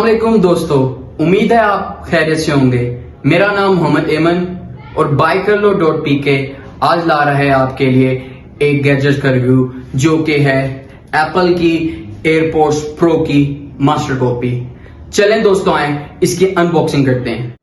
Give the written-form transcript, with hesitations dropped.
वालेकुम दोस्तों, उम्मीद है आप खैरियत से होंगे। मेरा नाम मोहम्मद एमन और बाइकरलो.pk आज ला रहा है आपके लिए एक गैजेट का रिव्यू जो कि है एप्पल की एयरपॉड्स प्रो की मास्टर कॉपी। चलें दोस्तों, आए इसकी अनबॉक्सिंग करते हैं।